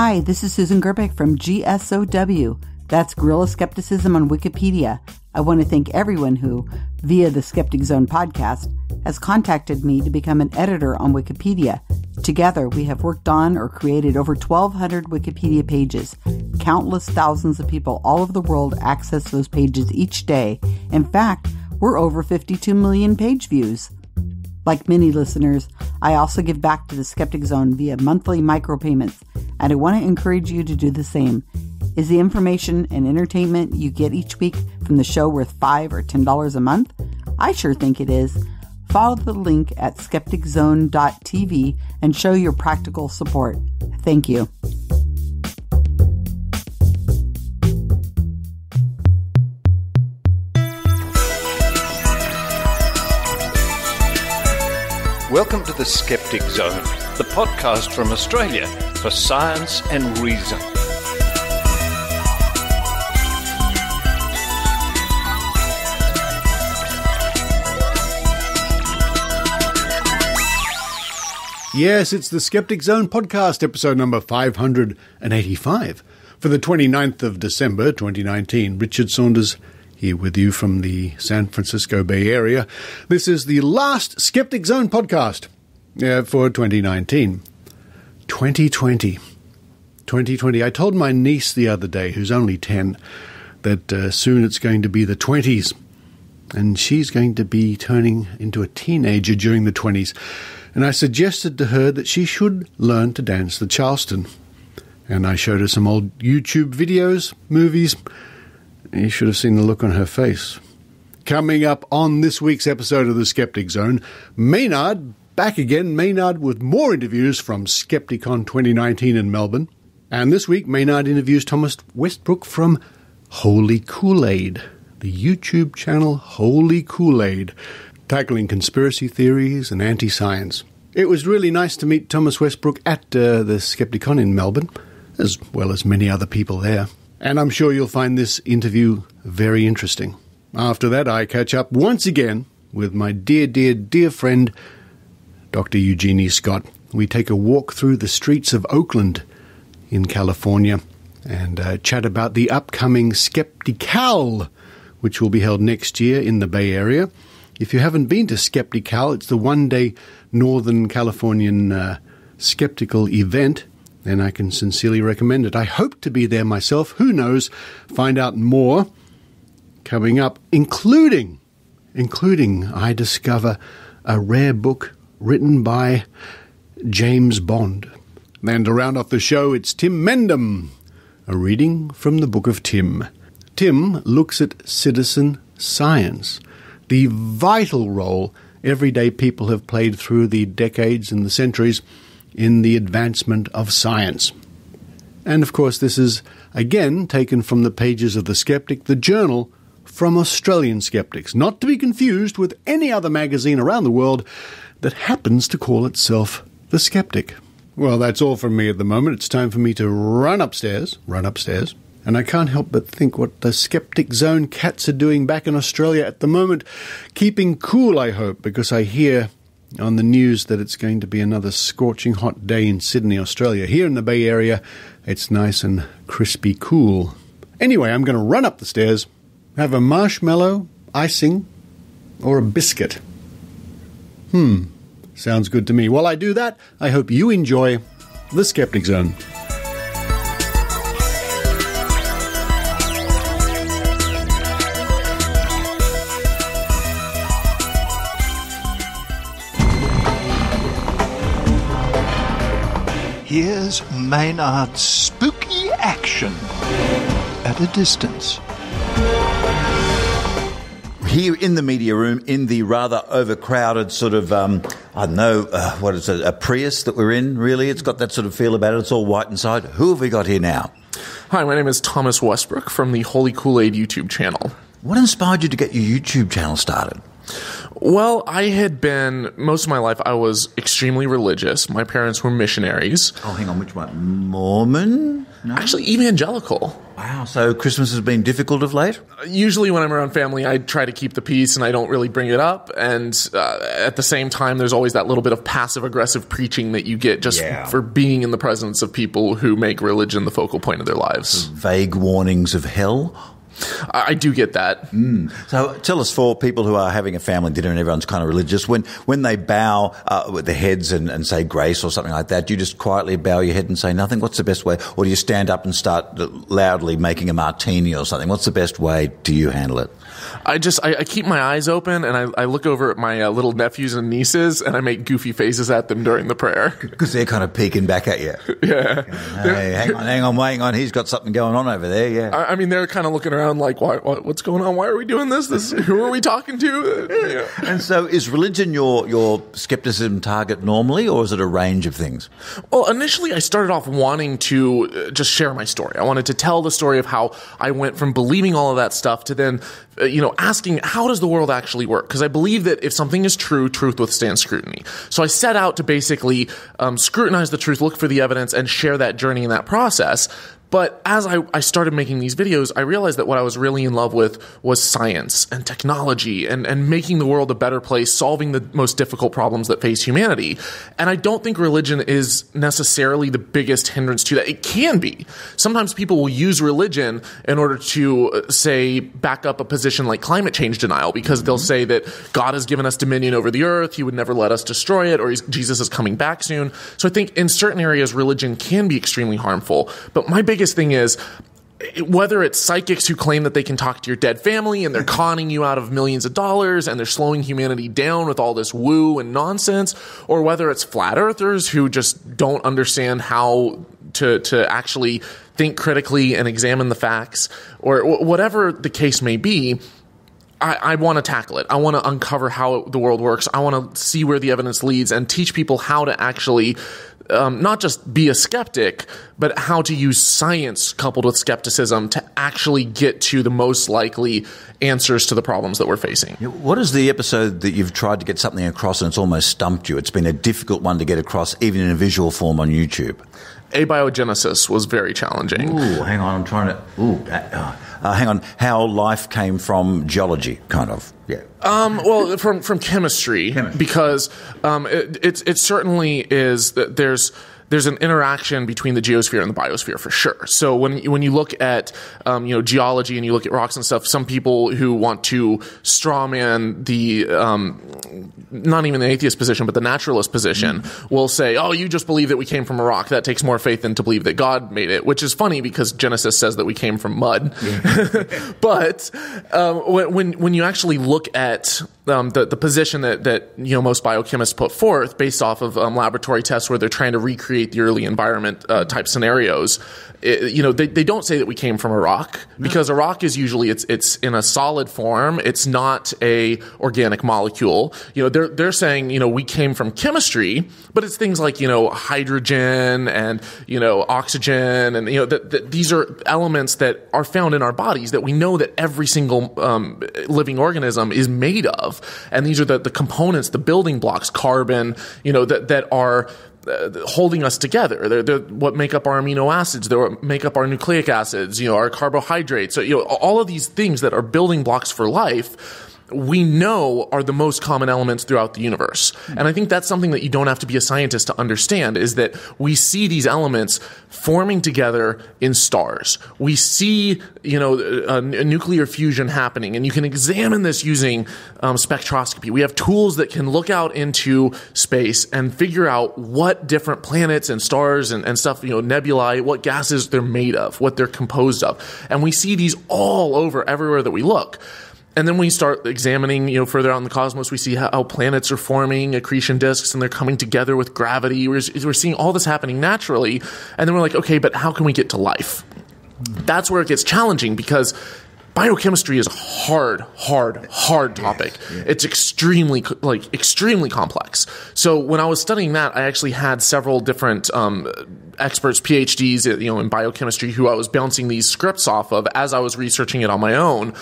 Hi, this is Susan Gerbeck from GSOW. That's Guerrilla Skepticism on Wikipedia. I want to thank everyone who, via the Skeptic Zone podcast, has contacted me to become an editor on Wikipedia. Together, we have worked on or created over 1,200 Wikipedia pages. Countless thousands of people all over the world access those pages each day. In fact, we're over 52 million page views. Like many listeners, I also give back to the Skeptic Zone via monthly micropayments, and I want to encourage you to do the same. Is the information and entertainment you get each week from the show worth $5 or $10 a month? I sure think it is. Follow the link at skepticzone.tv and show your practical support. Thank you. Welcome to the Skeptic Zone, the podcast from Australia for science and reason. Yes, it's the Skeptic Zone podcast, episode number 585 for the 29th of December, 2019. Richard Saunders here with you from the San Francisco Bay Area. This is the last Skeptic Zone podcast for 2019. 2020. I told my niece the other day, who's only 10, that soon it's going to be the 20s. And she's going to be turning into a teenager during the 20s. And I suggested to her that she should learn to dance the Charleston. And I showed her some old YouTube videos, movies. You should have seen the look on her face. Coming up on this week's episode of the Skeptic Zone, Maynard, back again, Maynard with more interviews from Skepticon 2019 in Melbourne. And this week, Maynard interviews Thomas Westbrook from Holy Kool-Aid, the YouTube channel Holy Kool-Aid, tackling conspiracy theories and anti-science. It was really nice to meet Thomas Westbrook at the Skepticon in Melbourne, as well as many other people there. And I'm sure you'll find this interview very interesting. After that, I catch up once again with my dear friend, Dr. Eugenie Scott. We take a walk through the streets of Oakland in California and chat about the upcoming Skeptical, which will be held next year in the Bay Area. If you haven't been to Skeptical, it's the one-day Northern Californian skeptical event, then I can sincerely recommend it. I hope to be there myself. Who knows? Find out more coming up, including I discover a rare book written by James Bond. And to round off the show, it's Tim Mendham, a reading from the Book of Tim. Tim looks at citizen science, the vital role everyday people have played through the decades and the centuries in the advancement of science. And of course, this is again taken from the pages of The Skeptic, the journal from Australian skeptics, not to be confused with any other magazine around the world that happens to call itself The Skeptic. Well, that's all from me at the moment. It's time for me to run upstairs, and I can't help but think what the Skeptic Zone cats are doing back in Australia at the moment. Keeping cool, I hope, because I hear on the news that it's going to be another scorching hot day in Sydney, Australia. Here in the Bay Area, it's nice and crispy cool. Anyway, I'm going to run up the stairs, have a marshmallow, icing, or a biscuit. Sounds good to me. While I do that, I hope you enjoy the Skeptic Zone. Here's Maynard's spooky action at a distance. Here in the media room, in the rather overcrowded sort of, what is it, a Prius that we're in, really? It's got that sort of feel about it. It's all white inside. Who have we got here now? Hi, my name is Thomas Westbrook from the Holy Kool-Aid YouTube channel. What inspired you to get your YouTube channel started? Well, I had been, most of my life, I was extremely religious. My parents were missionaries. Oh, hang on, which one? Mormon? No? Actually, evangelical. Wow, so Christmas has been difficult of late? Usually when I'm around family, I try to keep the peace and I don't really bring it up. And at the same time, there's always that little bit of passive-aggressive preaching that you get just for being in the presence of people who make religion the focal point of their lives. Vague warnings of hell? I do get that. So tell us, for people who are having a family dinner and everyone's kind of religious, when they bow with their heads and say grace or something like that, do you just quietly bow your head and say nothing? What's the best way? Or do you stand up and start loudly making a martini or something? What's the best way do you handle it? I keep my eyes open and I look over at my little nephews and nieces and I make goofy faces at them during the prayer. Because they're kind of peeking back at you. Yeah. Hey, hang on, waiting on. He's got something going on over there, yeah. I mean, they're kind of looking around like, what's going on? Why are we doing this? Who are we talking to? Yeah. And so is religion your skepticism target normally, or is it a range of things? Well, initially I started off wanting to just share my story. I wanted to tell the story of how I went from believing all of that stuff to then asking, how does the world actually work? Because I believe that if something is true, truth withstands scrutiny. So I set out to basically scrutinize the truth, look for the evidence, and share that journey and that process. But as I started making these videos, I realized that what I was really in love with was science and technology and making the world a better place, solving the most difficult problems that face humanity. And I don't think religion is necessarily the biggest hindrance to that. It can be. Sometimes people will use religion in order to, say, back up a position like climate change denial, because they'll say that God has given us dominion over the earth, he would never let us destroy it, or Jesus is coming back soon. So I think in certain areas, religion can be extremely harmful. But my biggest thing is, whether it's psychics who claim that they can talk to your dead family and they're conning you out of millions of dollars and they're slowing humanity down with all this woo and nonsense, or whether it's flat earthers who just don't understand how to actually think critically and examine the facts, or whatever the case may be, I want to tackle it. I want to uncover how the world works. I want to see where the evidence leads and teach people how to actually not just be a skeptic, but how to use science coupled with skepticism to actually get to the most likely answers to the problems that we're facing. What is the episode that you've tried to get something across and it's almost stumped you? It's been a difficult one to get across, even in a visual form on YouTube. Abiogenesis was very challenging. Ooh, hang on, I'm trying to... hang on, how life came from geology, kind of. Yeah. Well, from chemistry, because it certainly is that there's an interaction between the geosphere and the biosphere for sure. So when you look at geology and you look at rocks and stuff, some people who want to strawman the not even the atheist position but the naturalist position will say, oh, you just believe that we came from a rock. That takes more faith than to believe that God made it, which is funny because Genesis says that we came from mud. Yeah. But when you actually look at the position that most biochemists put forth based off of laboratory tests where they're trying to recreate the early environment type scenarios, they don't say that we came from a rock, because a rock is usually it's in a solid form. It's not a organic molecule. They're saying we came from chemistry, but it's things like hydrogen and oxygen, and that these are elements that are found in our bodies that we know that every single living organism is made of, and these are the components, the building blocks, carbon, that are holding us together. They're what make up our amino acids. They're what make up our nucleic acids, our carbohydrates. So, all of these things that are building blocks for life, we know are the most common elements throughout the universe. And I think that's something that you don't have to be a scientist to understand, is that we see these elements forming together in stars. We see, a nuclear fusion happening, and you can examine this using spectroscopy. We have tools that can look out into space and figure out what different planets and stars and stuff, nebulae, what gases they're made of, what they're composed of. And we see these all over everywhere that we look. And then we start examining, further out in the cosmos, we see how planets are forming accretion disks and they're coming together with gravity. We're seeing all this happening naturally. And then we're like, okay, but how can we get to life? That's where it gets challenging, because biochemistry is a hard topic. Yes. It's extremely complex. So when I was studying that, I actually had several different experts, PhDs, in biochemistry, who I was bouncing these scripts off of as I was researching it on my own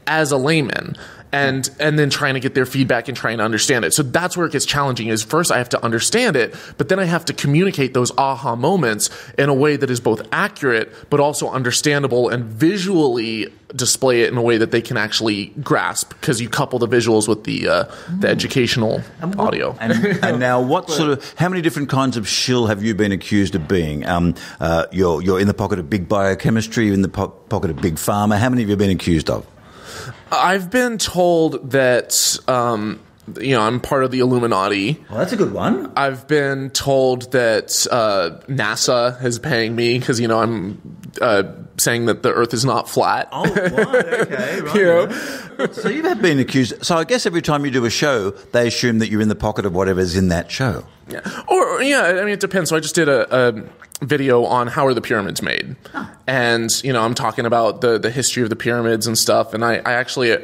as a layman. and then trying to get their feedback and trying to understand it. So that's where it gets challenging, is first I have to understand it, but then I have to communicate those aha moments in a way that is both accurate but also understandable, and visually display it in a way that they can actually grasp, because you couple the visuals with the educational audio. And now, how many different kinds of shill have you been accused of being? You're in the pocket of big biochemistry, you're in the pocket of big pharma. How many have you been accused of? I've been told that I'm part of the Illuminati. Well, that's a good one. I've been told that NASA is paying me because, I'm saying that the Earth is not flat. Oh, right, okay. Right. So you've been accused. So I guess every time you do a show, they assume that you're in the pocket of whatever's in that show. Yeah. It depends. So I just did a video on how are the pyramids made. Oh. And, I'm talking about the history of the pyramids and stuff. And I actually,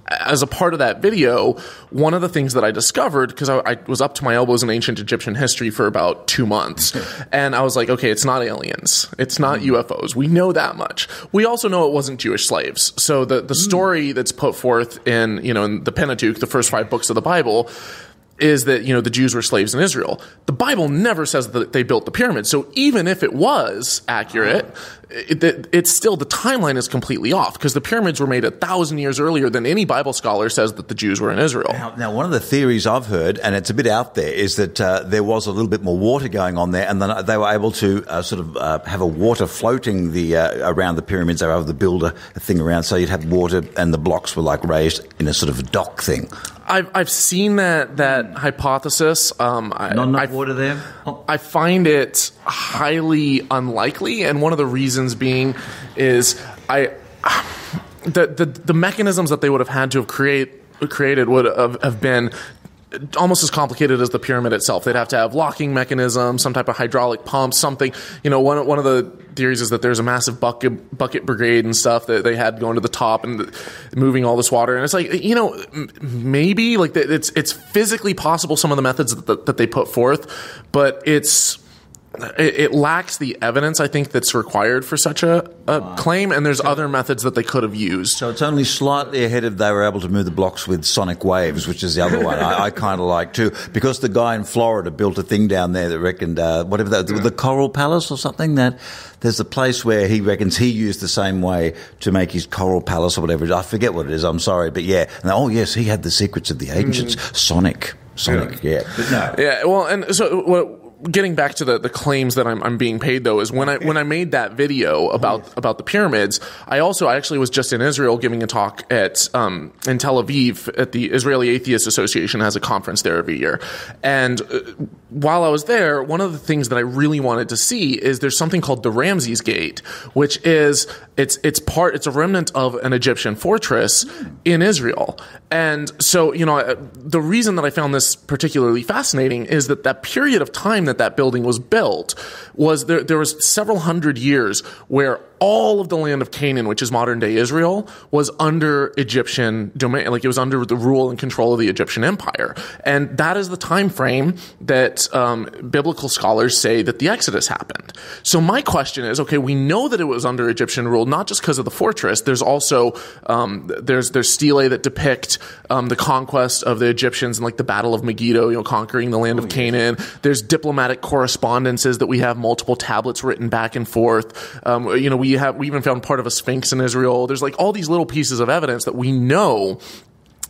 as a part of that video, one of the things that I discovered, because I was up to my elbows in ancient Egyptian history for about 2 months, and I was like, okay, it's not aliens. It's not UFOs. We know that much. We also know it wasn't Jewish slaves. So the story that's put forth in the Pentateuch, the first 5 books of the Bible, is that, the Jews were slaves in Israel. The Bible never says that they built the pyramids. So even if it was accurate, it's still, the timeline is completely off, because the pyramids were made 1,000 years earlier than any Bible scholar says that the Jews were in Israel. Now, one of the theories I've heard, and it's a bit out there, is that there was a little bit more water going on there, and then they were able to have a water floating around the pyramids. They were able to build a thing around, so you'd have water, and the blocks were raised in a sort of a dock thing. I've seen that hypothesis. Not enough water there? Oh. I find it highly unlikely, and one of the reasons being is the mechanisms that they would have had to have created would have been almost as complicated as the pyramid itself. They'd have to have locking mechanisms, some type of hydraulic pump, something. One of the theories is that there's a massive bucket brigade and stuff that they had going to the top and moving all this water. And it's like, maybe it's physically possible, some of the methods that they put forth, but it lacks the evidence, I think, that's required for such a claim, and there's other methods that they could have used. So it's only slightly ahead of they were able to move the blocks with sonic waves, which is the other one I kind of like too, because the guy in Florida built a thing down there that reckoned, the Coral Palace or something, that there's a place where he reckons he used the same way to make his Coral Palace or whatever. I forget what it is, I'm sorry, but yeah. And yes, he had the secrets of the ancients. Sonic, yeah. But no. Yeah, well, and so getting back to the claims that I'm being paid, though, is when I made that video about the pyramids, I actually was just in Israel giving a talk in Tel Aviv at the Israeli Atheist Association, has a conference there every year. And while I was there, one of the things that I really wanted to see is there's something called the Rameses Gate, which is it's a remnant of an Egyptian fortress in Israel. And so, the reason that I found this particularly fascinating is that period of time that building was built was there was several hundred years where all of the land of Canaan, which is modern day Israel, was under Egyptian domain. It was under the rule and control of the Egyptian Empire. And that is the time frame that biblical scholars say that the Exodus happened. So my question is, okay, we know that it was under Egyptian rule, not just because of the fortress. There's also there's stelae that depict the conquest of the Egyptians and the Battle of Megiddo, conquering the land of Canaan. There's diplomatic correspondences that we have multiple tablets written back and forth. We even found part of a sphinx in Israel. There's all these little pieces of evidence that we know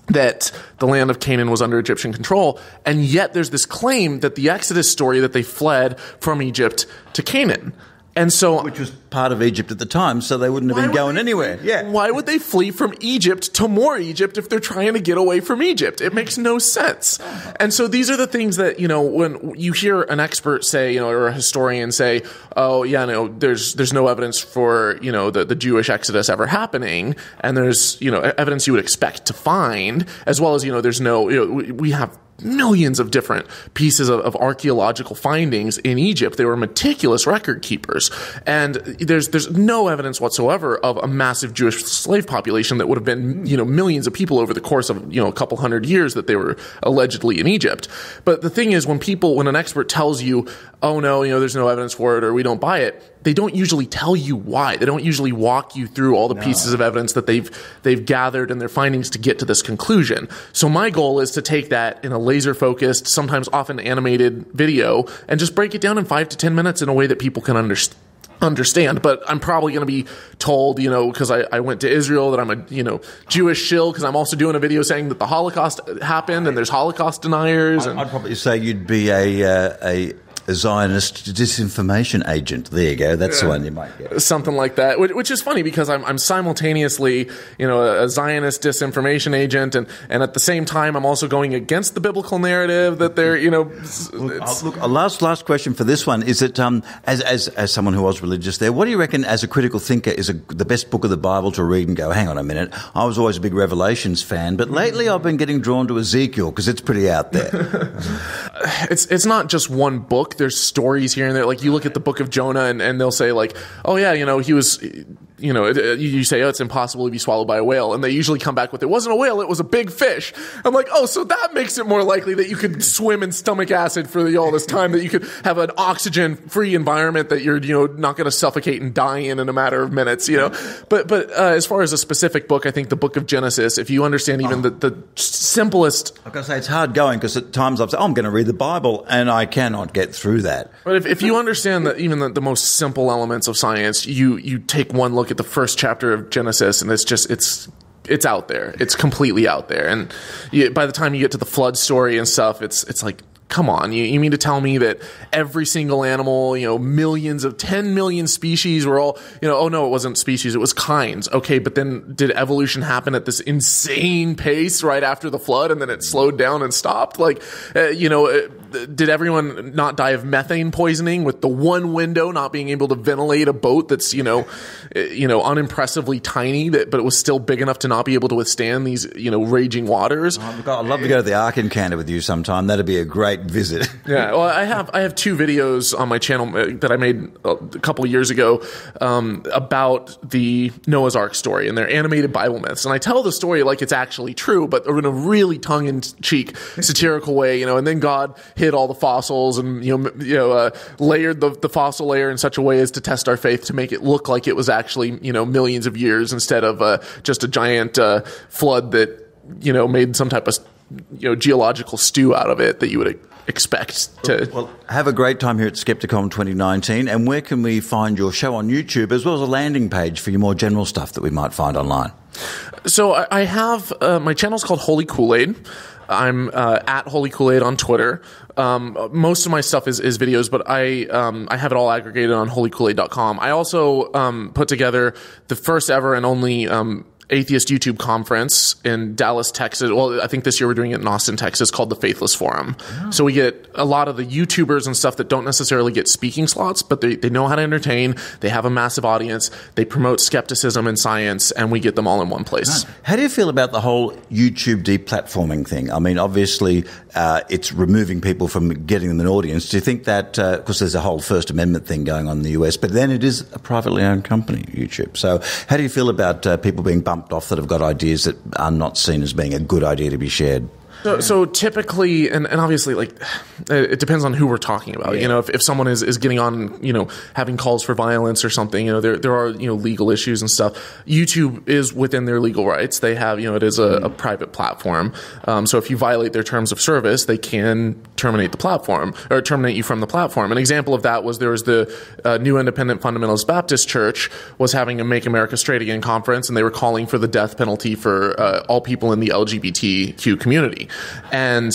that the land of Canaan was under Egyptian control, and yet there's this claim that the Exodus story that they fled from Egypt to Canaan. And so, which was part of Egypt at the time, so they wouldn't have been going anywhere. Yeah. Why would they flee from Egypt to more Egypt if they're trying to get away from Egypt? It makes no sense. And so these are the things that, when you hear an expert say, or a historian say, oh, yeah, no, there's no evidence for, the Jewish Exodus ever happening, and there's, evidence you would expect to find, as well as, there's no, we have millions of different pieces of archaeological findings in Egypt. They were meticulous record keepers. And there's no evidence whatsoever of a massive Jewish slave population that would have been, millions of people over the course of, a couple hundred years that they were allegedly in Egypt. But the thing is, when an expert tells you, oh no, there's no evidence for it or we don't buy it, they don't usually tell you why. They don't usually walk you through all the pieces of evidence that they've gathered and their findings to get to this conclusion. So my goal is to take that in a laser-focused, sometimes often animated video and just break it down in 5 to 10 minutes in a way that people can understand. But I'm probably going to be told, because I went to Israel, that I'm a, Jewish shill, because I'm also doing a video saying that the Holocaust happened and there's Holocaust deniers. I'd probably say you'd be a Zionist disinformation agent. There you go. That's the one you might get. Something like that, which is funny because I'm simultaneously, a Zionist disinformation agent, and at the same time I'm also going against the biblical narrative that they're, Look, a last question for this one is that as someone who was religious there, what do you reckon as a critical thinker is the best book of the Bible to read and go, hang on a minute, I was always a big Revelations fan, but lately I've been getting drawn to Ezekiel because it's pretty out there. It's not just one book. There's stories here and there. Like you look at the book of Jonah and they'll say like, oh yeah, he was, you say, oh, it's impossible to be swallowed by a whale. And they usually come back with, it wasn't a whale, it was a big fish. I'm like, oh, so that makes it more likely that you could swim in stomach acid for all this time, that you could have an oxygen-free environment that you're, not going to suffocate and die in a matter of minutes, But as far as a specific book, I think the book of Genesis, if you understand even the simplest... I've got to say, it's hard going because at times I've said, I'm going to read the Bible and I cannot get through that. But if you understand that even the most simple elements of science, you take one look at the first chapter of Genesis and it's out there. It's completely out there. And by the time you get to the flood story and stuff, it's like, come on, you mean to tell me that every single animal, 10 million species were all, oh no, it wasn't species, it was kinds. Okay, but then did evolution happen at this insane pace right after the flood and then it slowed down and stopped? Like, did everyone not die of methane poisoning with the one window not being able to ventilate a boat that's, unimpressively tiny, but it was still big enough to not be able to withstand these, raging waters? I'd love to go to the Ark Encounter with you sometime. That'd be a great visit. Yeah, well, I have 2 videos on my channel that I made a couple of years ago about the Noah's Ark story, and they're animated Bible myths. And I tell the story like it's actually true, but in a really tongue-in-cheek, satirical way, and then God hid all the fossils and layered the fossil layer in such a way as to test our faith to make it look like it was actually millions of years instead of just a giant flood that made some type of geological stew out of it that you would expect to. Well, have a great time here at Skepticon 2019. And where can we find your show on YouTube, as well as a landing page for your more general stuff that we might find online? So I have my channel's called Holy Kool-Aid. I'm at Holy Kool-Aid on Twitter. Most of my stuff is videos, but I have it all aggregated on holykoolaid.com. I also put together the first ever and only atheist YouTube conference in Dallas, Texas. Well, I think this year we're doing it in Austin, Texas, called the Faithless Forum. Oh. So we get a lot of the YouTubers and stuff that don't necessarily get speaking slots, but they know how to entertain. They have a massive audience. They promote skepticism and science, and we get them all in one place. How do you feel about the whole YouTube deplatforming thing? I mean, obviously, it's removing people from getting them an audience. Do you think that, because there's a whole First Amendment thing going on in the US, but then it is a privately owned company, YouTube. So how do you feel about people being bumped off that have got ideas that are not seen as being a good idea to be shared? So typically, and obviously, like, it depends on who we're talking about. Yeah. If someone is getting on, having calls for violence or something, there are, legal issues and stuff. YouTube is within their legal rights. They have, it is a private platform. So if you violate their terms of service, they can terminate the platform or terminate you from the platform. An example of that was there was the New Independent Fundamentalist Baptist Church was having a Make America Straight Again conference, and they were calling for the death penalty for all people in the LGBTQ community. And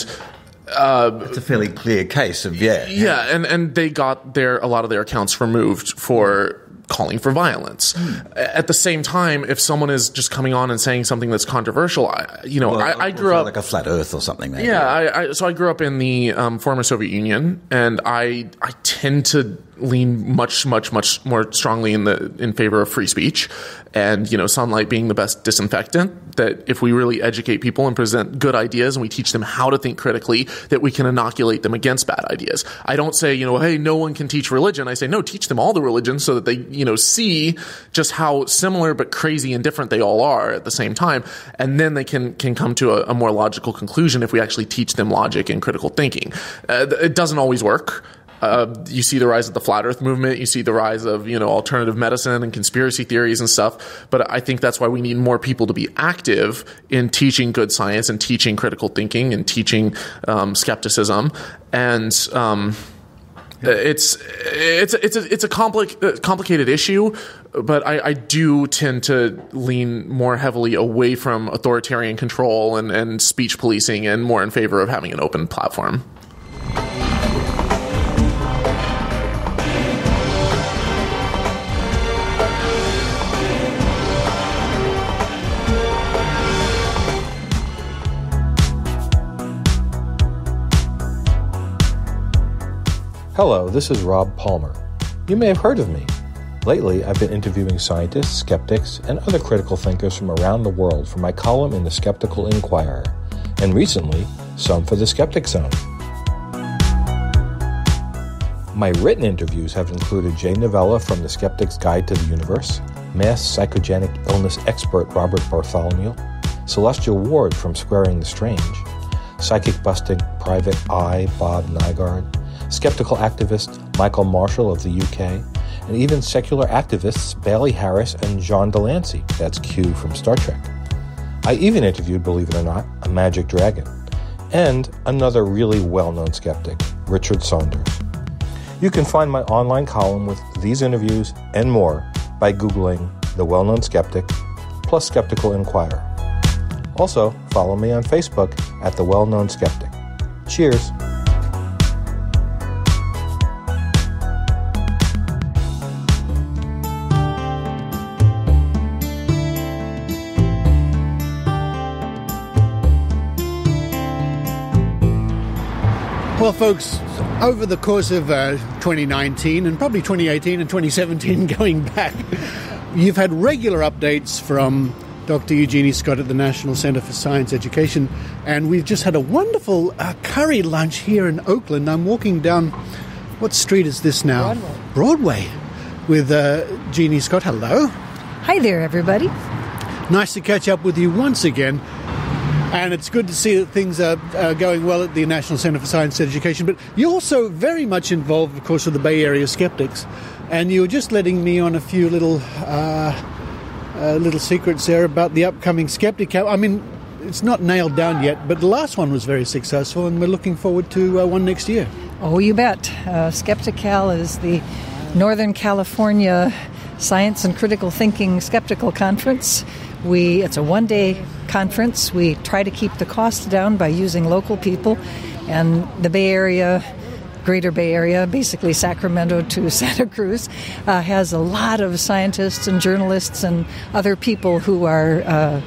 it's a fairly clear case of and they got a lot of their accounts removed for calling for violence. At the same time, if someone is just coming on and saying something that's controversial, I grew up like a flat Earth or something. Maybe. Yeah, so I grew up in the former Soviet Union, and I tend to lean much more strongly in favor of free speech, and sunlight being the best disinfectant. That if we really educate people and present good ideas and we teach them how to think critically, that we can inoculate them against bad ideas. I don't say hey, no one can teach religion. I say no, teach them all the religions so that they see just how similar but crazy and different they all are at the same time, and then they can come to a more logical conclusion if we actually teach them logic and critical thinking. It doesn't always work. You see the rise of the flat earth movement. You see the rise of, alternative medicine and conspiracy theories and stuff. But I think that's why we need more people to be active in teaching good science and teaching critical thinking and teaching skepticism. And it's a complicated issue, but I do tend to lean more heavily away from authoritarian control and speech policing and more in favor of having an open platform. Hello, this is Rob Palmer. You may have heard of me. Lately, I've been interviewing scientists, skeptics, and other critical thinkers from around the world for my column in the Skeptical Inquirer, and recently, some for the Skeptic Zone. My written interviews have included Jay Novella from The Skeptic's Guide to the Universe, mass psychogenic illness expert Robert Bartholomew, Celestial Ward from Squaring the Strange, psychic-busting Private Eye Bob Nygaard, skeptical activist Michael Marshall of the UK, and even secular activists Bailey Harris and John Delancey, that's Q from Star Trek. I even interviewed, believe it or not, a magic dragon, and another really well-known skeptic, Richard Saunders. You can find my online column with these interviews and more by Googling The Well-Known Skeptic plus Skeptical Inquirer. Also, follow me on Facebook at The Well-Known Skeptic. Cheers! Well, folks, over the course of 2019 and probably 2018 and 2017 going back, you've had regular updates from Dr. Eugenie Scott at the National Center for Science Education, and we've just had a wonderful curry lunch here in Oakland. I'm walking down, what street is this now? Broadway with Eugenie Scott. Hello. Hi there, everybody. Nice to catch up with you once again. And it's good to see that things are going well at the National Center for Science Education. But you're also very much involved, of course, with the Bay Area Skeptics. And you were just letting me on a few little secrets there about the upcoming Skeptic Camp. I mean, it's not nailed down yet, but the last one was very successful, and we're looking forward to one next year. Oh, you bet. Skeptical is the Northern California Science and Critical Thinking Skeptical Conference. It's a one-day conference. We try to keep the cost down by using local people, and the Bay Area, Greater Bay Area, basically Sacramento to Santa Cruz, has a lot of scientists and journalists and other people who are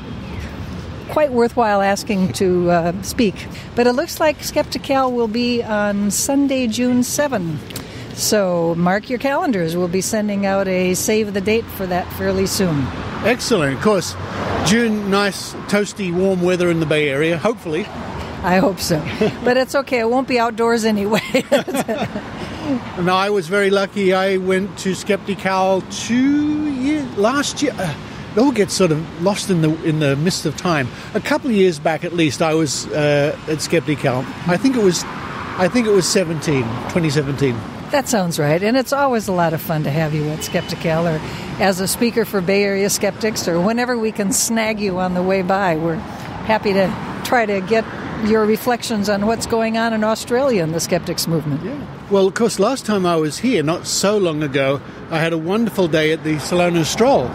quite worthwhile asking to speak. But it looks like Skeptical will be on Sunday, June 7. So mark your calendars. We'll be sending out a save the date for that fairly soon. Excellent. Of course, June, nice, toasty, warm weather in the Bay Area, hopefully. I hope so. But it's okay. It won't be outdoors anyway. No, I was very lucky. I went to Skeptical last year. It all gets sort of lost in the mist of time. A couple of years back, at least, I was at Skeptical. I think it was 2017. That sounds right. And it's always a lot of fun to have you at Skeptical or as a speaker for Bay Area skeptics, or whenever we can snag you on the way by. We're happy to try to get your reflections on what's going on in Australia in the skeptics movement. Yeah. Well, of course, last time I was here, not so long ago, I had a wonderful day at the Solano Stroll.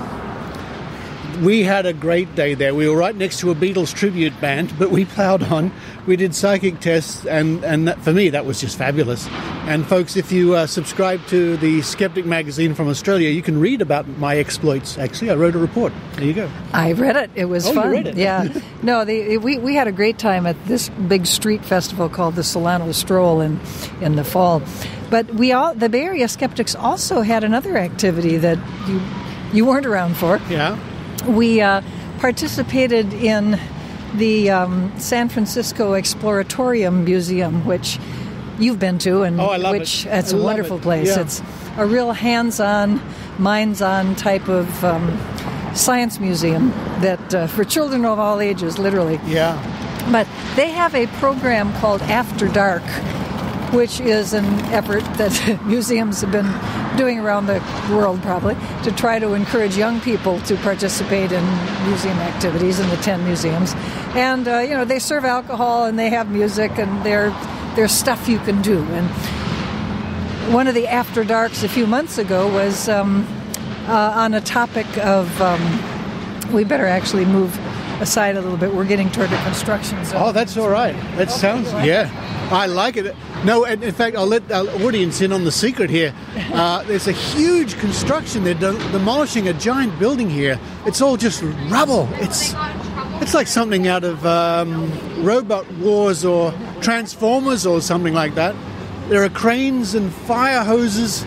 We had a great day there. We were right next to a Beatles tribute band, but we plowed on. We did psychic tests, and that, for me, that was just fabulous. And folks, if you subscribe to the Skeptic magazine from Australia, you can read about my exploits. Actually, I wrote a report. There you go. I read it. It was fun. You read it? Yeah. No, we had a great time at this big street festival called the Solano Stroll in the fall. But the Bay Area skeptics also had another activity that you weren't around for. Yeah. We participated in the San Francisco Exploratorium Museum, which you've been to, and I love which it. It's a wonderful place. Yeah. It's a real hands-on, minds-on type of science museum that for children of all ages, literally. Yeah. But they have a program called After Dark, which is an effort that museums have been doing around the world probably to try to encourage young people to participate in museum activities in the 10 museums. And, they serve alcohol and they have music and there's stuff you can do. And one of the after darks a few months ago was on a topic of, we better actually move aside a little bit. We're getting toward the construction zone. Oh, that's all right. That sounds, yeah. I like it. No, in fact, I'll let our audience in on the secret here. There's a huge construction. They're demolishing a giant building here. It's all just rubble. It's like something out of Robot Wars or Transformers or something like that. There are cranes and fire hoses,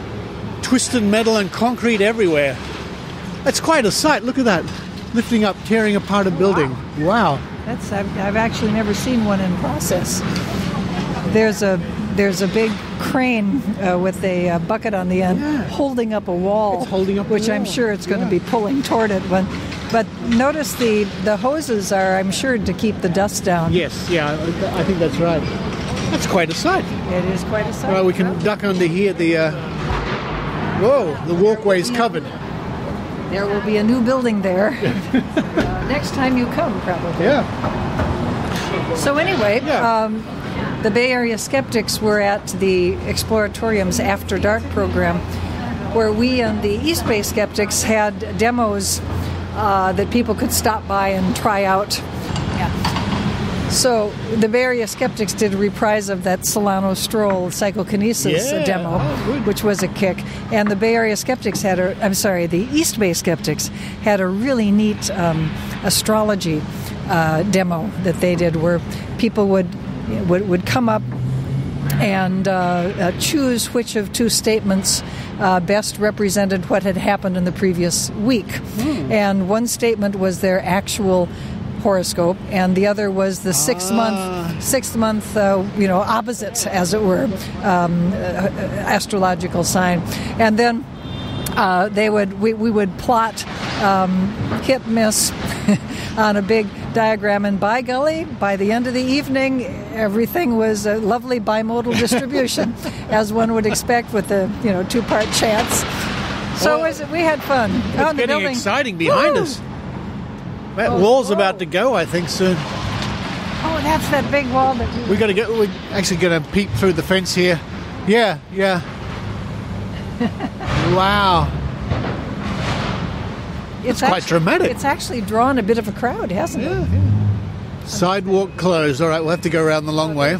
twisted metal and concrete everywhere. It's quite a sight. Look at that. Lifting up, tearing apart a building. Wow. I've actually never seen one in process. There's a big crane with a bucket on the end holding up a wall, which I'm sure it's going to be pulling toward it. But notice the hoses are, I'm sure, to keep the dust down. Yes, yeah, I think that's right. That's quite a sight. It is quite a sight. Well, we can duck under here. The walkway's covered. There will be a new building there next time you come, probably. Yeah. So anyway, the Bay Area Skeptics were at the Exploratorium's After Dark program, where we and the East Bay Skeptics had demos that people could stop by and try out. So the Bay Area Skeptics did a reprise of that Solano Stroll psychokinesis demo, which was a kick. And the Bay Area Skeptics the East Bay Skeptics had a really neat astrology demo that they did, where people would come up and choose which of two statements best represented what had happened in the previous week. And one statement was their actual horoscope, and the other was the 6 month opposite, as it were, astrological sign. And then we would plot hit miss on a big diagram, and by golly, by the end of the evening, everything was a lovely bimodal distribution, as one would expect with the 2-part chance. So we had fun. It's getting exciting behind us. That wall's about to go, I think, soon. Oh, that's that big wall that we're actually going to peek through the fence here. Yeah. Wow. It's quite dramatic. It's actually drawn a bit of a crowd, hasn't it? Yeah. Sidewalk closed. All right, we'll have to go around the long way.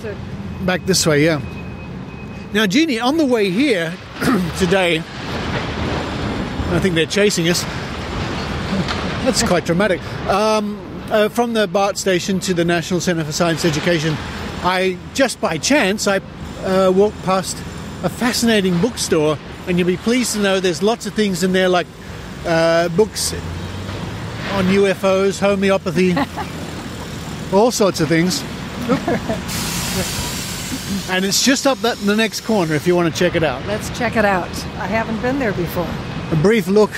Back this way, yeah. Now, Jeannie, on the way here today, I think they're chasing us. That's quite dramatic. From the BART station to the National Centre for Science Education, just by chance, I walked past a fascinating bookstore, and you'll be pleased to know there's lots of things in there, like books on UFOs, homeopathy, all sorts of things. And it's just up the next corner if you want to check it out. Let's check it out. I haven't been there before. A brief look.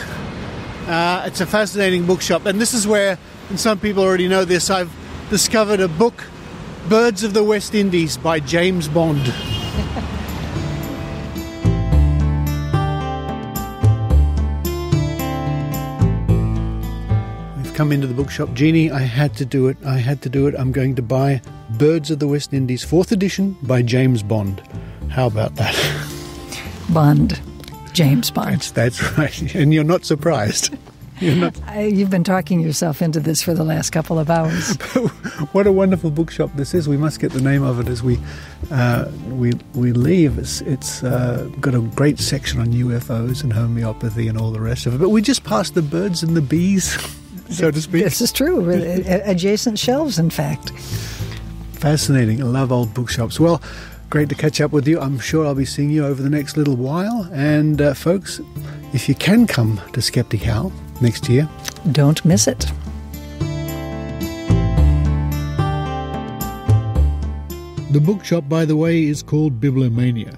It's a fascinating bookshop, and this is where, and some people already know this, I've discovered a book, Birds of the West Indies by James Bond. We've come into the bookshop. Jeannie, I had to do it. I'm going to buy Birds of the West Indies, 4th edition by James Bond. How about that? Bond. James Bond. That's right. And you're not surprised. You've been talking yourself into this for the last couple of hours. What a wonderful bookshop this is. We must get the name of it as we leave. It's got a great section on UFOs and homeopathy and all the rest of it. But we just passed the birds and the bees, so to speak. This is true. Adjacent shelves, in fact. Fascinating. I love old bookshops. Well, great to catch up with you. I'm sure I'll be seeing you over the next little while. And folks, if you can come to Skeptic Hal next year, don't miss it. The bookshop, by the way, is called Bibliomania,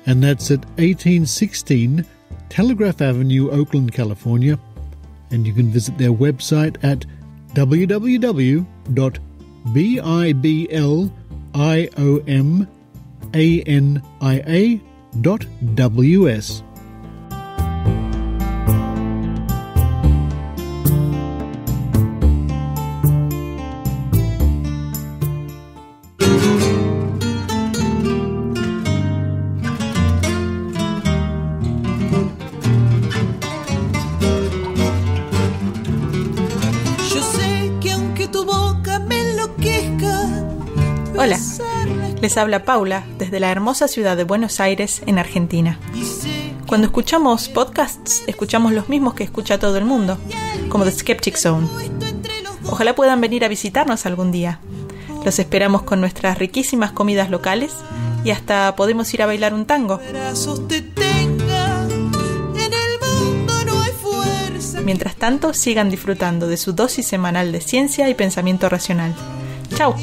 and that's at 1816 Telegraph Avenue, Oakland, California. And you can visit their website at www.bibliom ANIA.ws. Hola, les habla Paula desde la hermosa ciudad de Buenos Aires, en Argentina. Cuando escuchamos podcasts, escuchamos los mismos que escucha todo el mundo, como The Skeptic Zone. Ojalá puedan venir a visitarnos algún día. Los esperamos con nuestras riquísimas comidas locales y hasta podemos ir a bailar un tango. Mientras tanto, sigan disfrutando de su dosis semanal de ciencia y pensamiento racional. ¡Chao!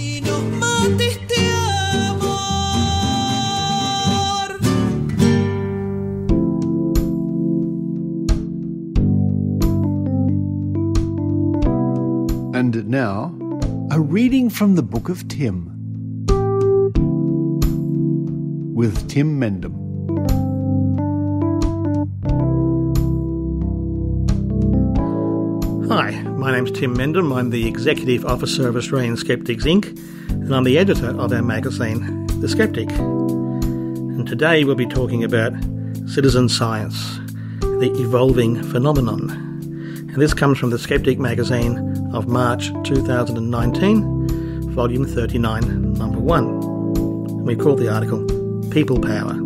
And now, a reading from the Book of Tim with Tim Mendham. Hi, my name's Tim Mendham. I'm the Executive Officer of Australian Skeptics Inc. and I'm the editor of our magazine, The Skeptic. And today we'll be talking about citizen science, the evolving phenomenon. And this comes from The Skeptic magazine of March 2019, volume 39, number 1. And we call the article People Power.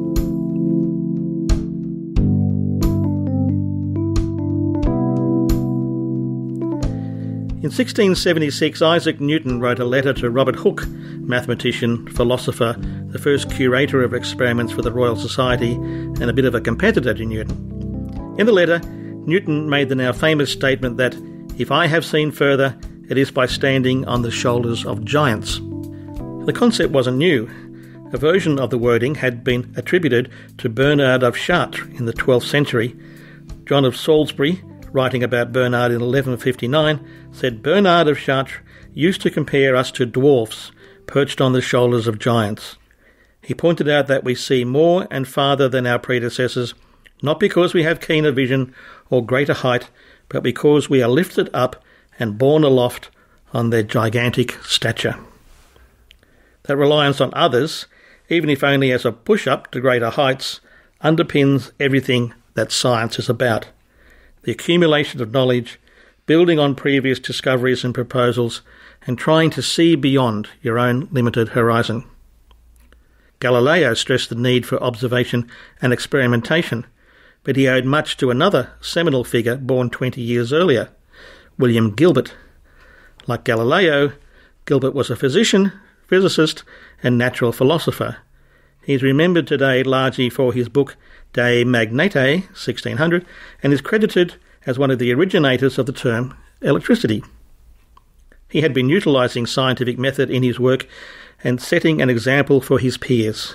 In 1676, Isaac Newton wrote a letter to Robert Hooke, mathematician, philosopher, the first curator of experiments for the Royal Society, and a bit of a competitor to Newton. In the letter, Newton made the now famous statement that, "If I have seen further, it is by standing on the shoulders of giants." The concept wasn't new. A version of the wording had been attributed to Bernard of Chartres in the 12th century. John of Salisbury, writing about Bernard in 1159, said Bernard of Chartres used to compare us to dwarfs perched on the shoulders of giants. He pointed out that we see more and farther than our predecessors, not because we have keener vision or greater height, but because we are lifted up and borne aloft on their gigantic stature. That reliance on others, even if only as a push-up to greater heights, underpins everything that science is about. The accumulation of knowledge, building on previous discoveries and proposals, and trying to see beyond your own limited horizon. Galileo stressed the need for observation and experimentation, but he owed much to another seminal figure born 20 years earlier, William Gilbert. Like Galileo, Gilbert was a physician, physicist, and natural philosopher. He is remembered today largely for his book De Magnete, 1600, and is credited as one of the originators of the term electricity. He had been utilising scientific method in his work and setting an example for his peers.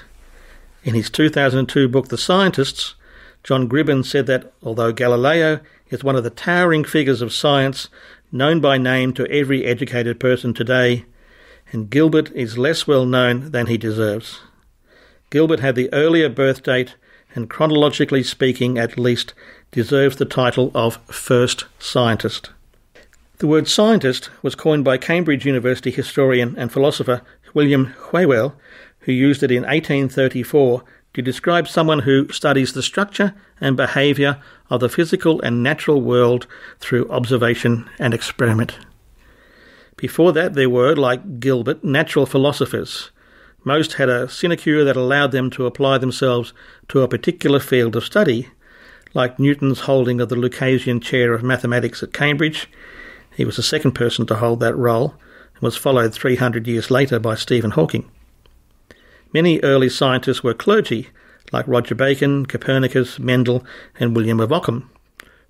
In his 2002 book The Scientists, John Gribben said that although Galileo is one of the towering figures of science, known by name to every educated person today, and Gilbert is less well known than he deserves. Gilbert had the earlier birth date and, chronologically speaking at least, deserves the title of first scientist. The word scientist was coined by Cambridge University historian and philosopher William Whewell, who used it in 1834 to describe someone who studies the structure and behaviour of the physical and natural world through observation and experiment. Before that there were, like Gilbert, natural philosophers. Most had a sinecure that allowed them to apply themselves to a particular field of study, like Newton's holding of the Lucasian Chair of Mathematics at Cambridge. He was the second person to hold that role and was followed 300 years later by Stephen Hawking. Many early scientists were clergy, like Roger Bacon, Copernicus, Mendel, and William of Ockham,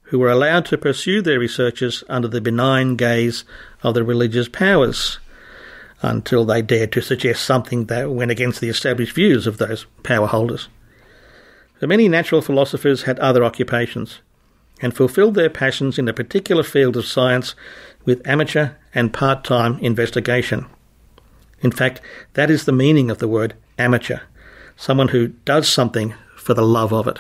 who were allowed to pursue their researches under the benign gaze of the religious powers, until they dared to suggest something that went against the established views of those power holders. But many natural philosophers had other occupations, and fulfilled their passions in a particular field of science with amateur and part-time investigation. In fact, that is the meaning of the word amateur. someone who does something for the love of it.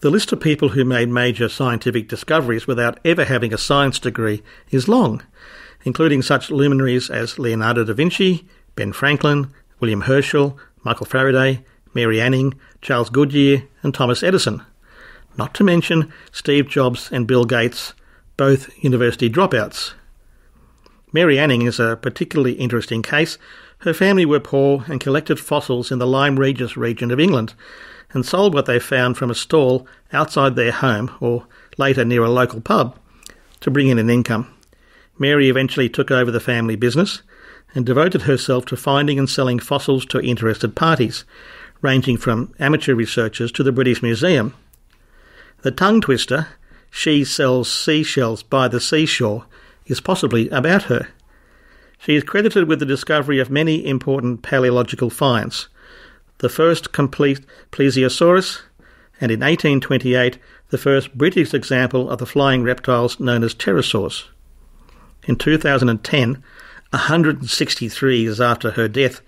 The list of people who made major scientific discoveries without ever having a science degree is long, including such luminaries as Leonardo da Vinci, Ben Franklin, William Herschel, Michael Faraday, Mary Anning, Charles Goodyear and Thomas Edison, not to mention Steve Jobs and Bill Gates, both university dropouts. Mary Anning is a particularly interesting case. Her family were poor and collected fossils in the Lyme Regis region of England and sold what they found from a stall outside their home or later near a local pub to bring in an income. Mary eventually took over the family business and devoted herself to finding and selling fossils to interested parties, ranging from amateur researchers to the British Museum. The tongue twister, "She sells seashells by the seashore," is possibly about her. She is credited with the discovery of many important paleological finds, the first complete plesiosaurus, and in 1828 the first British example of the flying reptiles known as pterosaurs. In 2010, 163 years after her death,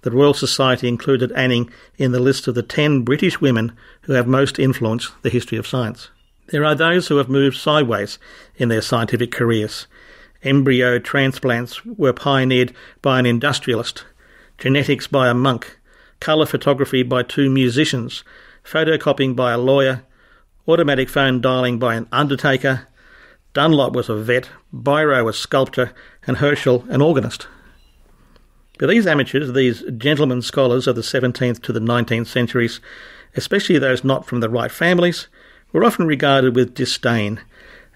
the Royal Society included Anning in the list of the 10 British women who have most influenced the history of science. There are those who have moved sideways in their scientific careers. Embryo transplants were pioneered by an industrialist, genetics by a monk, colour photography by 2 musicians, photocopying by a lawyer, automatic phone dialing by an undertaker, Dunlop was a vet, Biro a sculptor, and Herschel an organist. But these amateurs, these gentlemen scholars of the 17th to the 19th centuries, especially those not from the right families, were often regarded with disdain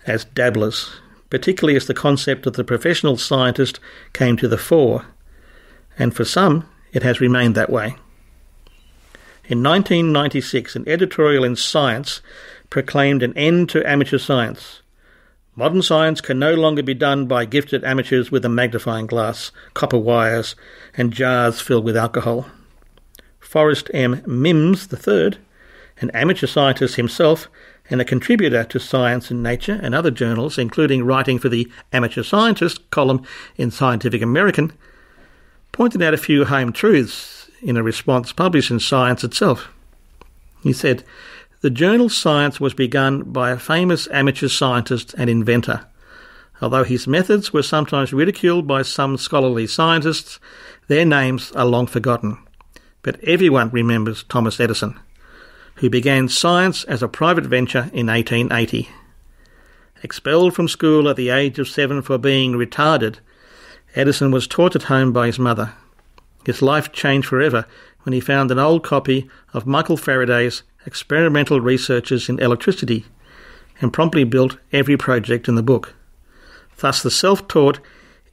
as dabblers, particularly as the concept of the professional scientist came to the fore, and for some it has remained that way. In 1996, an editorial in Science proclaimed an end to amateur science. Modern science can no longer be done by gifted amateurs with a magnifying glass, copper wires, and jars filled with alcohol. Forrest M. Mims III, an amateur scientist himself and a contributor to Science and Nature and other journals, including writing for the Amateur Scientist column in Scientific American, pointed out a few home truths in a response published in Science itself. He said, "The journal Science was begun by a famous amateur scientist and inventor. Although his methods were sometimes ridiculed by some scholarly scientists, their names are long forgotten. But everyone remembers Thomas Edison, who began science as a private venture in 1880. Expelled from school at the age of 7 for being retarded, Edison was taught at home by his mother. His life changed forever when he found an old copy of Michael Faraday's Experimental Researches in Electricity and promptly built every project in the book. Thus the self-taught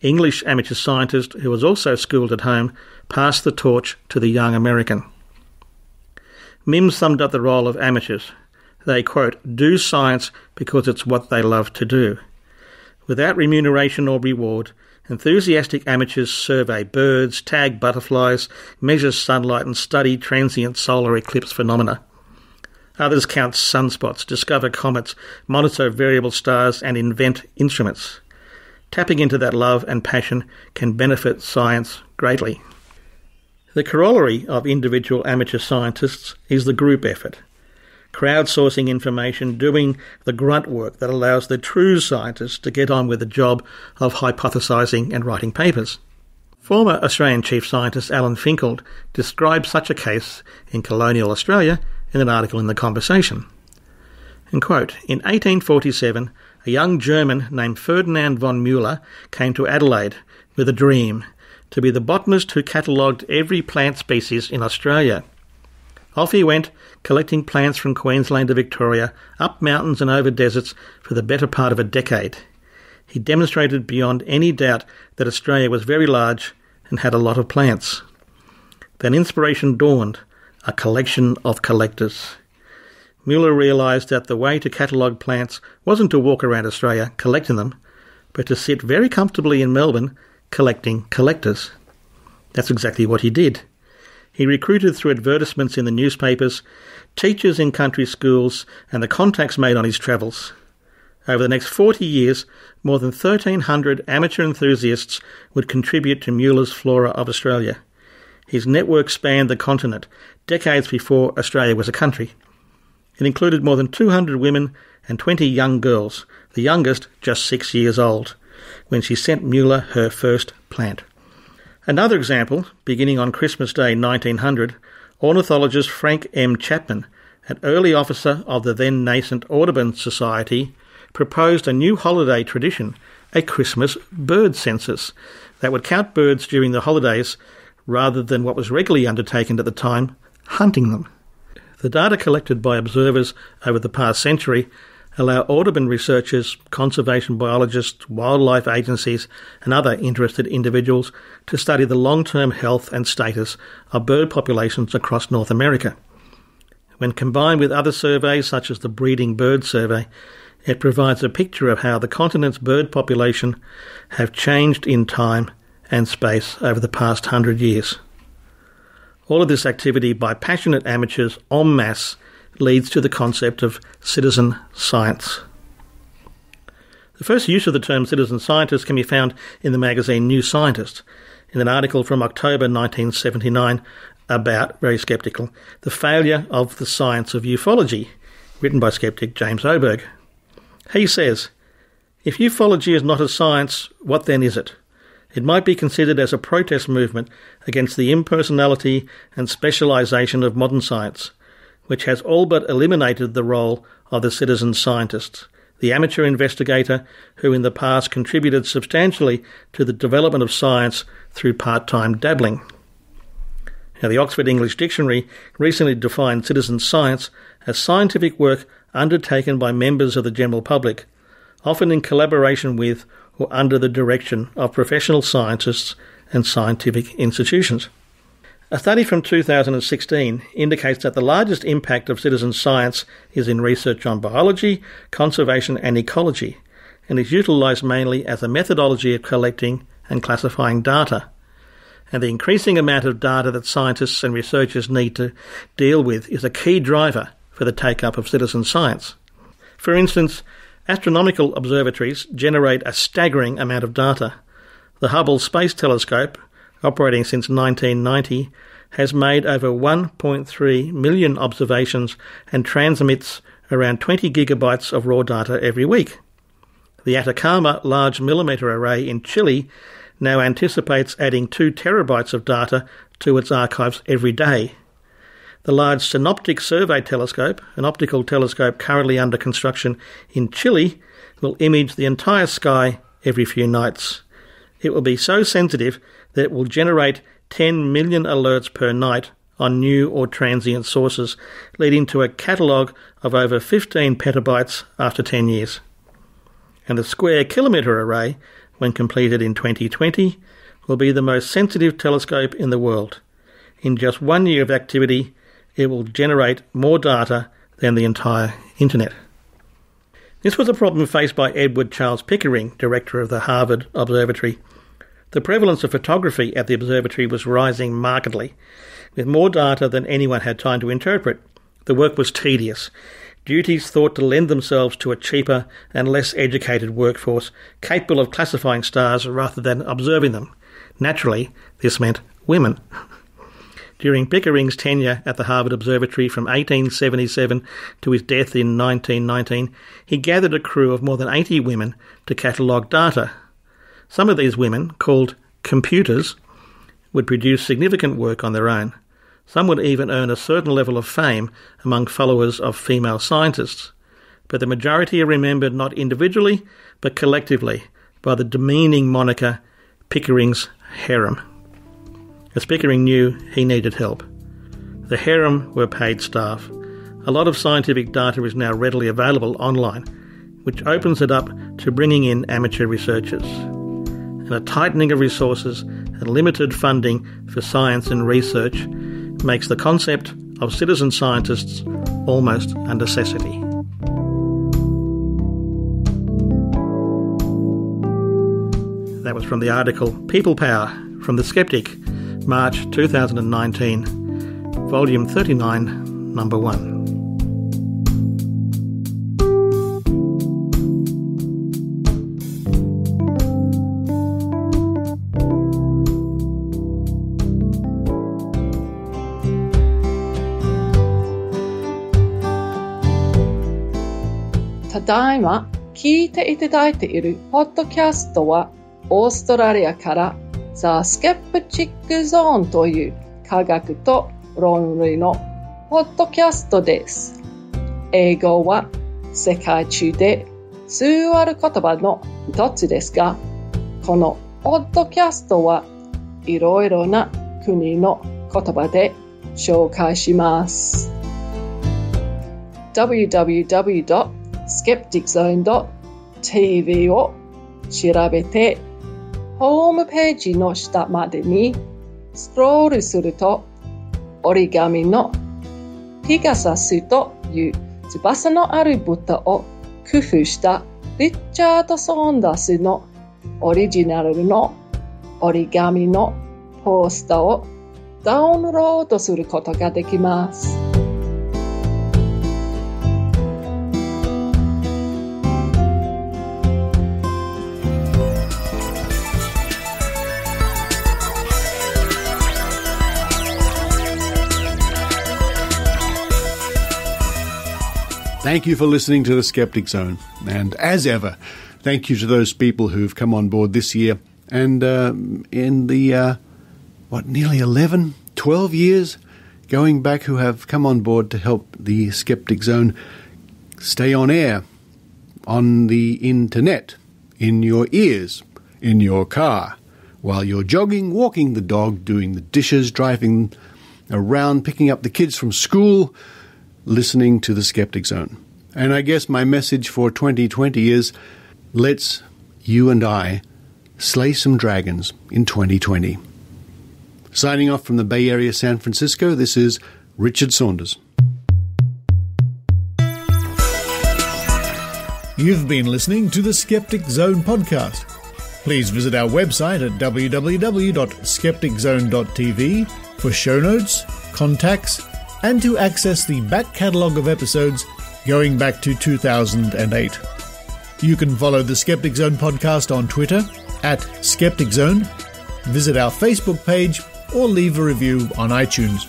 English amateur scientist, who was also schooled at home, passed the torch to the young American." Mims summed up the role of amateurs. They, quote, "do science because it's what they love to do. Without remuneration or reward, enthusiastic amateurs survey birds, tag butterflies, measure sunlight and study transient solar eclipse phenomena. Others count sunspots, discover comets, monitor variable stars and invent instruments. Tapping into that love and passion can benefit science greatly." The corollary of individual amateur scientists is the group effort, crowdsourcing information, doing the grunt work that allows the true scientists to get on with the job of hypothesising and writing papers. Former Australian Chief Scientist Alan Finkel described such a case in colonial Australia in an article in The Conversation. And quote, "In 1847, a young German named Ferdinand von Müller came to Adelaide with a dream to be the botanist who catalogued every plant species in Australia. Off he went, collecting plants from Queensland to Victoria, up mountains and over deserts for the better part of a decade. He demonstrated beyond any doubt that Australia was very large and had a lot of plants. Then inspiration dawned, a collection of collectors. Müller realised that the way to catalogue plants wasn't to walk around Australia collecting them, but to sit very comfortably in Melbourne collecting collectors. That's exactly what he did. He recruited through advertisements in the newspapers, teachers in country schools, and the contacts made on his travels. Over the next 40 years, more than 1,300 amateur enthusiasts would contribute to Müller's Flora of Australia. his network spanned the continent, decades before Australia was a country. It included more than 200 women and 20 young girls, the youngest just 6 years old, when she sent Mueller her first plant. Another example, beginning on Christmas Day 1900, ornithologist Frank M. Chapman, an early officer of the then nascent Audubon Society, proposed a new holiday tradition, a Christmas bird census, that would count birds during the holidays rather than what was regularly undertaken at the time, hunting them. The data collected by observers over the past century allow Audubon researchers, conservation biologists, wildlife agencies and other interested individuals to study the long-term health and status of bird populations across North America. When combined with other surveys such as the Breeding Bird Survey, it provides a picture of how the continent's bird population have changed in time and space over the past 100 years. All of this activity by passionate amateurs en masse leads to the concept of citizen science. The first use of the term citizen scientist can be found in the magazine New Scientist, in an article from October 1979 about, very sceptical, the failure of the science of ufology, written by skeptic James Oberg. He says, "If ufology is not a science, what then is it? It might be considered as a protest movement against the impersonality and specialisation of modern science, which has all but eliminated the role of the citizen scientist, the amateur investigator who in the past contributed substantially to the development of science through part-time dabbling." Now, the Oxford English Dictionary recently defined citizen science as scientific work undertaken by members of the general public, often in collaboration with or under the direction of professional scientists and scientific institutions. A study from 2016 indicates that the largest impact of citizen science is in research on biology, conservation and ecology, and is utilised mainly as a methodology of collecting and classifying data. And the increasing amount of data that scientists and researchers need to deal with is a key driver for the take-up of citizen science. For instance, astronomical observatories generate a staggering amount of data. The Hubble Space Telescope, operating since 1990, has made over 1.3 million observations and transmits around 20 gigabytes of raw data every week. The Atacama Large Millimeter Array in Chile now anticipates adding 2 terabytes of data to its archives every day. The Large Synoptic Survey Telescope, an optical telescope currently under construction in Chile, will image the entire sky every few nights. It will be so sensitive that it will generate 10 million alerts per night on new or transient sources, leading to a catalogue of over 15 petabytes after 10 years. And the Square Kilometre Array, when completed in 2020, will be the most sensitive telescope in the world. In just 1 year of activity, it will generate more data than the entire internet. This was a problem faced by Edward Charles Pickering, director of the Harvard Observatory. The prevalence of photography at the observatory was rising markedly, with more data than anyone had time to interpret. The work was tedious. Duties thought to lend themselves to a cheaper and less educated workforce capable of classifying stars rather than observing them. Naturally, this meant women. During Pickering's tenure at the Harvard Observatory from 1877 to his death in 1919, he gathered a crew of more than 80 women to catalogue data. Some of these women, called computers, would produce significant work on their own. Some would even earn a certain level of fame among followers of female scientists, but the majority are remembered not individually, but collectively by the demeaning moniker Pickering's harem. As Pickering knew, he needed help. The harem were paid staff. A lot of scientific data is now readily available online, which opens it up to bringing in amateur researchers. And a tightening of resources and limited funding for science and research makes the concept of citizen scientists almost a necessity. That was from the article People Power from The Skeptic, March 2019, Volume 39, Number 1. ただいま聞いていただいているポッドキャストはオーストラリアからThe Skeptic Zone という科学と論理のポッドキャストです。英語は世界中で数ある言葉の一つですが、このポッドキャストはいろいろな国の言葉で紹介します。www.skepticzone.tv を調べて、ホームページの下までにスクロールすると、折り紙のピガサスという翼のある豚を工夫したリチャード・ソンダースのオリジナルの折り紙のポスターをダウンロードすることができます。Thank you for listening to the Skeptic Zone. And as ever, thank you to those people who've come on board this year and in the, nearly 11, 12 years going back who have come on board to help the Skeptic Zone stay on air, on the internet, in your ears, in your car, while you're jogging, walking the dog, doing the dishes, driving around, picking up the kids from school, listening to the Skeptic Zone. And I guess my message for 2020 is, let's, you and I, slay some dragons in 2020. Signing off from the Bay Area, San Francisco, this is Richard Saunders. You've been listening to the Skeptic Zone podcast. Please visit our website at www.skepticzone.tv for show notes, contacts, and to access the back catalogue of episodes going back to 2008. You can follow the Skeptic Zone podcast on Twitter @Skeptic Zone, visit our Facebook page, or leave a review on iTunes.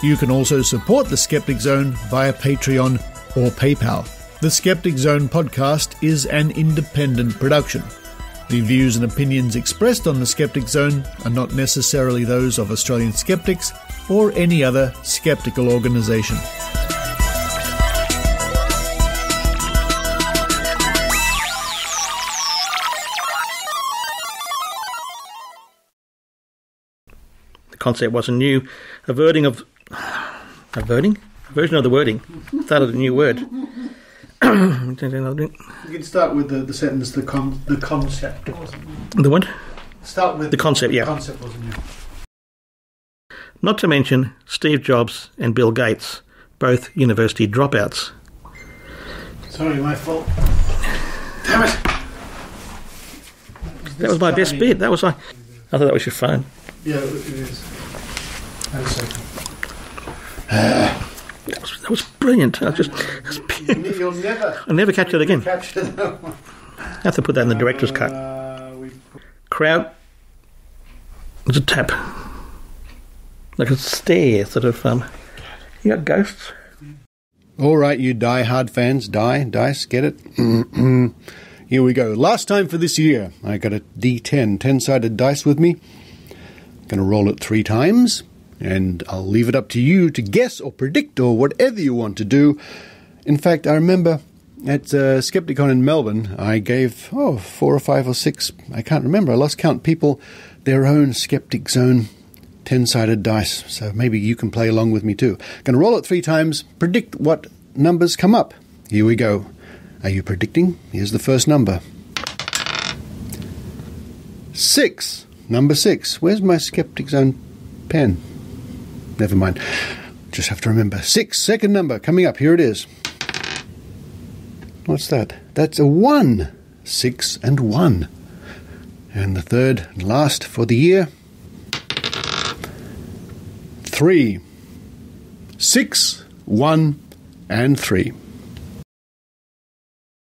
You can also support the Skeptic Zone via Patreon or PayPal. The Skeptic Zone podcast is an independent production. The views and opinions expressed on the Skeptic Zone are not necessarily those of Australian skeptics or any other skeptical organisation. The concept wasn't new. A version of the wording. Started a new word. You can start with the sentence, the concept. The what? Start with the concept, yeah. The concept wasn't new. Not to mention Steve Jobs and Bill Gates, both university dropouts. Sorry, my fault. Damn it! That was my best bit. I thought that was your phone. Yeah, it is. Hang on a second. That was brilliant. I'll never catch it again. I have to put that in the director's cut. Crowd. There's a tap. Like a stare, sort of. You got ghosts? All right, you die-hard fans. Dice, get it? Here we go. Last time for this year, I got a D10, 10-sided dice with me. Going to roll it 3 times. And I'll leave it up to you to guess or predict or whatever you want to do. In fact, I remember at Skepticon in Melbourne, I gave 4 or 5 or 6, I can't remember, I lost count, people their own Skeptic Zone 10-sided dice. So maybe you can play along with me too. Going to roll it 3 times, predict what numbers come up. Here we go. Are you predicting? Here's the first number. 6. Number 6. Where's my Skeptic Zone pen? Never mind. Just have to remember. 6, second number, coming up. Here it is. What's that? That's a 1. 6 and 1. And the third and last for the year. 3. 6, 1, and 3.